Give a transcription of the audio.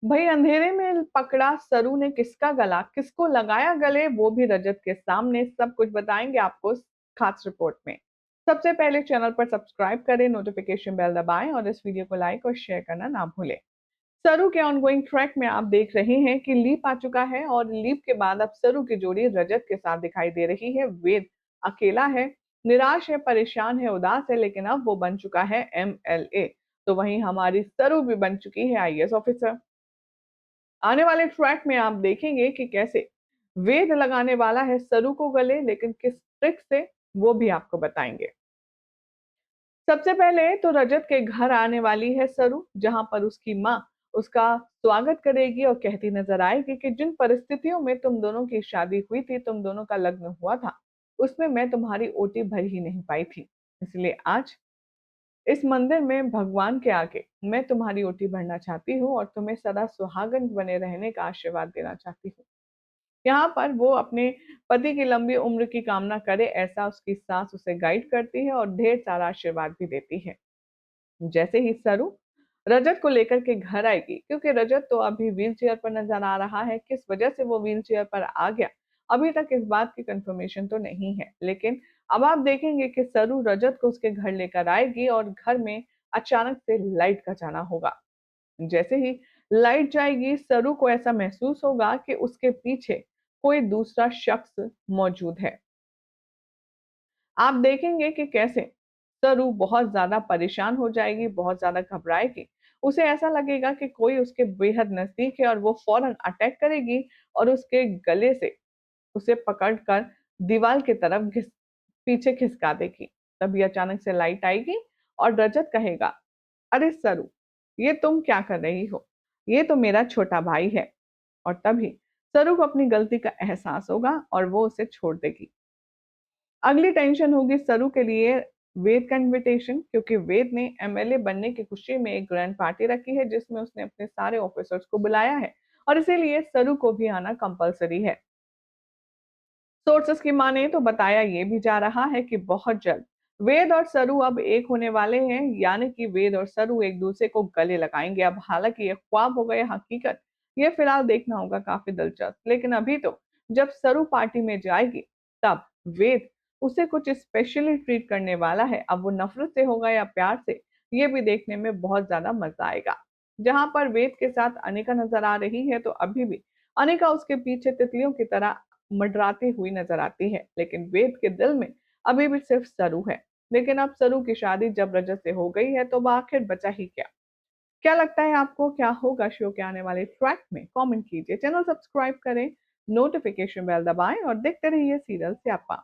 भाई अंधेरे में पकड़ा सरू ने किसका गला, किसको लगाया गले, वो भी रजत के सामने। सब कुछ बताएंगे आपको इस खास रिपोर्ट में। सबसे पहले चैनल पर सब्सक्राइब करें, नोटिफिकेशन बेल दबाएं और इस वीडियो को लाइक और शेयर करना ना भूलें। सरू के ऑनगोइंग ट्रैक में आप देख रहे हैं कि लीप आ चुका है और लीप के बाद अब सरू की जोड़ी रजत के साथ दिखाई दे रही है। वेद अकेला है, निराश है, परेशान है, उदास है, लेकिन अब वो बन चुका है एमएलए। तो वहीं हमारी सरू भी बन चुकी है आईएएस ऑफिसर। आने वाले ट्रैक में आप देखेंगे कि कैसे वेद लगाने वाला है सरू को गले, लेकिन किस ट्रिक से वो भी आपको बताएंगे। सबसे पहले तो रजत के घर आने वाली है सरू, जहां पर उसकी माँ उसका स्वागत करेगी और कहती नजर आएगी कि जिन परिस्थितियों में तुम दोनों की शादी हुई थी, तुम दोनों का लग्न हुआ था, उसमें मैं तुम्हारी ओटी भर ही नहीं पाई थी। इसलिए आज इस मंदिर में भगवान के आगे मैं तुम्हारी ओटी भरना चाहती हूँ और तुम्हें सदा सुहागन बने रहने का आशीर्वाद देना चाहती हूँ। यहाँ पर वो अपने पति की लंबी उम्र की कामना करे, ऐसा उसकी सास उसे गाइड करती है और ढेर सारा आशीर्वाद भी देती है। जैसे ही सरू रजत को लेकर के घर आएगी, क्योंकि रजत तो अभी व्हील चेयर पर नजर आ रहा है, किस वजह से वो व्हील चेयर पर आ गया अभी तक इस बात की कंफर्मेशन तो नहीं है, लेकिन अब आप देखेंगे कि सरू रजत को उसके घर लेकर आएगी और घर में अचानक से लाइट का जाना होगा। जैसे ही लाइट जाएगी, सरू को ऐसा महसूस होगा कि उसके पीछे कोई दूसरा शख्स मौजूद है। आप देखेंगे कि कैसे सरू बहुत ज्यादा परेशान हो जाएगी, बहुत ज्यादा घबराएगी। उसे ऐसा लगेगा कि कोई उसके बेहद नजदीक है और वो फौरन अटैक करेगी और उसके गले से उसे पकड़कर दीवार की तरफ पीछे खिसका देगी। तभी अचानक से लाइट आएगी और रजत कहेगा, अरे सरू, ये तुम क्या कर रही हो, ये तो मेरा छोटा भाई है। और तभी सरू को अपनी गलती का एहसास होगा और वो उसे छोड़ देगी। अगली टेंशन होगी सरू के लिए वेद का इनविटेशन, क्योंकि वेद ने एमएलए बनने की खुशी में एक ग्रैंड पार्टी रखी है जिसमें उसने अपने सारे ऑफिसर्स को बुलाया है और इसीलिए सरू को भी आना कंपलसरी है। सोर्सेस की माने तो बताया ये भी जा रहा है कि बहुत जल्द वेद और सरू अब एक होने वाले हैं, यानी कि वेद और सरू एक दूसरे को गले लगाएंगे। अब हालांकि ये ख्वाब हो गए हकीकत, ये फिलहाल देखना होगा, काफी दिलचस्प। लेकिन अभी तो जब सरू पार्टी में जाएगी, तब वेद उसे कुछ स्पेशली ट्रीट करने वाला है। अब वो नफरत से होगा या प्यार से, ये भी देखने में बहुत ज्यादा मजा आएगा। जहां पर वेद के साथ अनिका नजर आ रही है, तो अभी भी अनिका उसके पीछे तितलियों की तरह मंडराती हुई नजर आती है, लेकिन वेद के दिल में अभी भी सिर्फ सरू है। लेकिन अब सरू की शादी जब रजत से हो गई है, तो वह आखिर बचा ही क्या। क्या लगता है आपको, क्या होगा शो के आने वाले ट्रैक में? कमेंट कीजिए, चैनल सब्सक्राइब करें, नोटिफिकेशन बेल दबाएं और देखते रहिए सीरियल स्यापा।